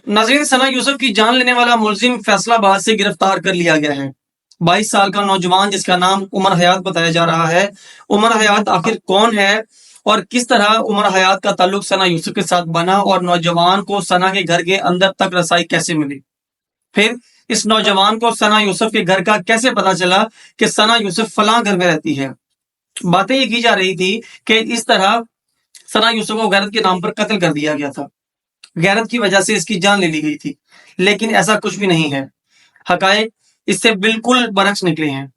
नाज़रीन, सना यूसुफ की जान लेने वाला मुलजिम फैसलाबाद से गिरफ्तार कर लिया गया है। 22 साल का नौजवान जिसका नाम उमर हयात बताया जा रहा है। उमर हयात आखिर कौन है और किस तरह उमर हयात का ताल्लुक सना यूसुफ के साथ बना और नौजवान को सना के घर के अंदर तक रसाई कैसे मिली, फिर इस नौजवान को सना यूसुफ के घर का कैसे पता चला कि सना यूसुफ फलां घर में रहती है। बातें ये की जा रही थी कि इस तरह सना यूसुफ को गैरत के नाम पर कत्ल कर दिया गया था, गैरत की वजह से इसकी जान ले ली गई थी, लेकिन ऐसा कुछ भी नहीं है। हकायक इससे बिल्कुल बरक्स निकले हैं।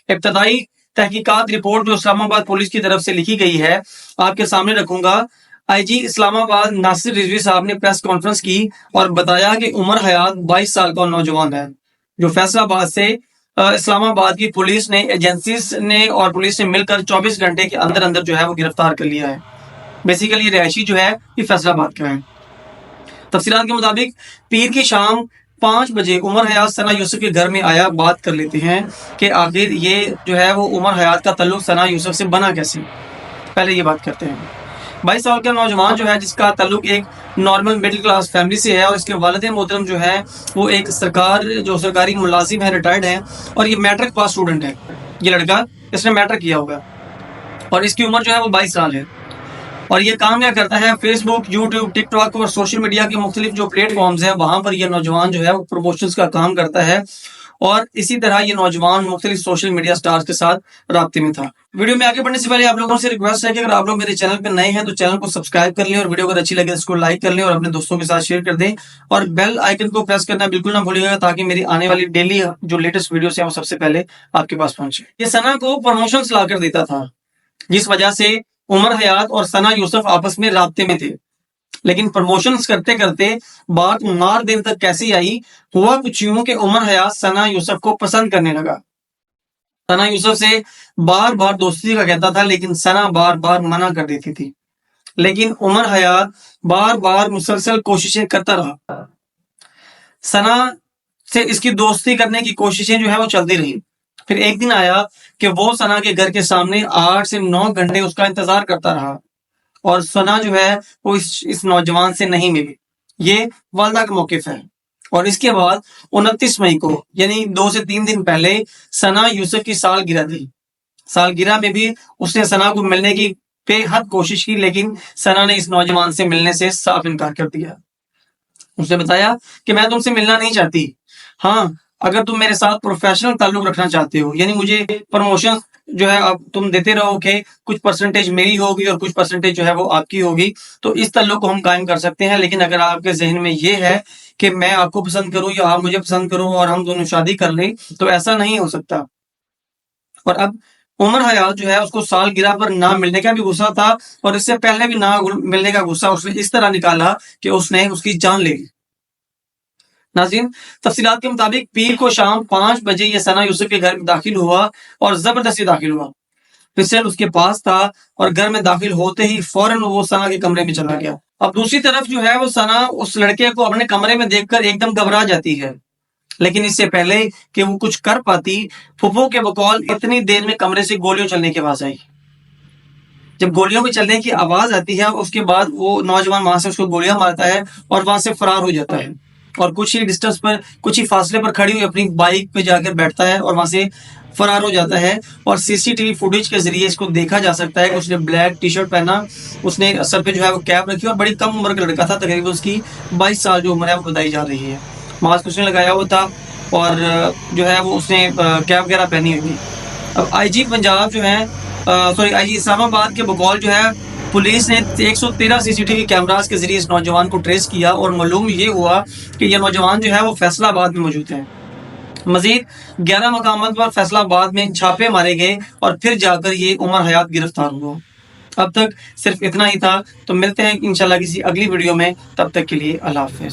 इब्तदाई तहकीकात रिपोर्ट जो इस्लामाबाद पुलिस की तरफ से लिखी गई है आपके सामने रखूंगा। आईजी इस्लामाबाद नासिर रिजवी साहब ने प्रेस कॉन्फ्रेंस की और बताया कि उमर हयात 22 साल का नौजवान है जो फैसलाबाद से इस्लामाबाद की पुलिस ने, एजेंसीज ने और पुलिस ने मिलकर 24 घंटे के अंदर अंदर जो है वो गिरफ्तार कर लिया है। बेसिकली रिहायशी जो है ये फैसलाबाद का है। तफसीलात के मुताबिक पीर की शाम 5 बजे उमर हयात सना यूसुफ के घर में आया। बात कर लेते हैं कि आखिर ये जो है वो उमर हयात का ताल्लुक सना यूसुफ से बना कैसे। पहले ये बात करते हैं। 22 साल का नौजवान जो है जिसका ताल्लुक एक नॉर्मल मिडिल क्लास फैमिली से है और इसके वालिद मोहतरम जो है वो एक सरकारी मुलाजिम है, रिटायर्ड है और ये मैट्रिक पास स्टूडेंट है। ये लड़का इसने मैट्रिक किया होगा और इसकी उम्र जो है वो 22 साल है। और ये काम क्या करता है, फेसबुक, यूट्यूब, टिकटॉक और सोशल मीडिया के मुख्तलिफ जो प्लेटफॉर्म्स हैं वहां पर ये नौजवान जो है वो प्रमोशंस का काम करता है और इसी तरह ये नौजवान मुख्तलिफ सोशल मीडिया स्टार्स के साथ राब्ते में था। वीडियो में आगे बढ़ने से पहले आप लोगों से रिक्वेस्ट है कि अगर आप लोग मेरे चैनल पे नए हैं तो चैनल को सब्सक्राइब कर लें और वीडियो अगर अच्छी लगे तो इसको लाइक कर लें और अपने दोस्तों के साथ शेयर कर दें और बेल आइकन को प्रेस करना बिल्कुल ना भूलिएगा ताकि मेरी आने वाली डेली जो लेटेस्ट वीडियोस हैं वो सबसे पहले आपके पास पहुंचे। ये सना को प्रमोशंस ला कर देता था जिस वजह से उमर हयात और सना यूसुफ आपस में राब्ते में थे, लेकिन प्रमोशंस करते करते बात मार देर तक कैसी आई। हुआ कुछ यूं कि उमर हयात सना यूसुफ को पसंद करने लगा। सना यूसुफ से बार बार दोस्ती का कहता था लेकिन सना बार बार मना कर देती थी, लेकिन उमर हयात बार बार मुसलसल कोशिशें करता रहा। सना से इसकी दोस्ती करने की कोशिशें जो है वो चलती रही। फिर एक दिन आया कि वो सना के घर के सामने 8 से 9 घंटे उसका इंतजार करता रहा और सना जो है वो इस नौजवान से नहीं मिली। ये वालदा का मौकिफ है। और इसके बाद 29 मई को यानी 2 से 3 दिन पहले सना यूसुफ की सालगिरह थी। सालगिरह में भी उसने सना को मिलने की बेहद कोशिश की, लेकिन सना ने इस नौजवान से मिलने से साफ इनकार कर दिया। उसने बताया कि मैं तुमसे मिलना नहीं चाहती, हाँ अगर तुम मेरे साथ प्रोफेशनल ताल्लुक रखना चाहते हो, यानी मुझे प्रमोशन जो है अब तुम देते रहो कि कुछ परसेंटेज मेरी होगी और कुछ परसेंटेज जो है वो आपकी होगी, तो इस ताल्लुक को हम कायम कर सकते हैं। लेकिन अगर आपके जहन में ये है कि मैं आपको पसंद करूं या आप मुझे पसंद करो और हम दोनों शादी कर लें, तो ऐसा नहीं हो सकता। और अब उमर हयात जो है उसको सालगिरह पर ना मिलने का भी गुस्सा था और इससे पहले भी ना मिलने का गुस्सा उसने इस तरह निकाला कि उसने उसकी जान ले ली। नाज़रीन, तफसीलात के मुताबिक पीर को शाम 5 बजे ये सना यूसुफ के घर में दाखिल हुआ और जबरदस्ती दाखिल हुआ। पिस्टल उसके पास था और घर में दाखिल होते ही फौरन वो सना के कमरे में चला गया। अब दूसरी तरफ जो है वो सना उस लड़के को अपने कमरे में देखकर एकदम घबरा जाती है, लेकिन इससे पहले कि वो कुछ कर पाती, फुफो के बकौल इतनी देर में कमरे से गोलियों चलने की आवाज आई। जब गोलियों के चलने की आवाज आती है उसके बाद वो नौजवान वहां से उसको गोलियां मारता है और वहां से फरार हो जाता है और कुछ ही डिस्टेंस पर, कुछ ही फासले पर खड़ी हुई अपनी बाइक पे जाकर बैठता है और वहां से फरार हो जाता है। और सीसीटीवी फुटेज के जरिए इसको देखा जा सकता है कि उसने ब्लैक टी शर्ट पहना, उसने सर पे जो है वो कैप रखी और बड़ी कम उम्र का लड़का था, तकरीबन उसकी 22 साल जो उम्र है वो बताई जा रही है। मास्क उसने लगाया हुआ था और जो है वो उसने कैप वगैरह पहनी हुई थी। अब आईजी पंजाब जो है आईजी इस्लामाबाद के बकौल जो है पुलिस ने 113 सीसीटीवी कैमरास के जरिए इस नौजवान को ट्रेस किया और मालूम ये हुआ कि यह नौजवान जो है वो फैसलाबाद में मौजूद है। मजीद 11 मकामात पर फैसलाबाद में छापे मारे गए और फिर जाकर ये उमर हयात गिरफ्तार हुआ। अब तक सिर्फ इतना ही था। तो मिलते हैं इंशाल्लाह किसी अगली वीडियो में, तब तक के लिए अल्लाह हाफिज़।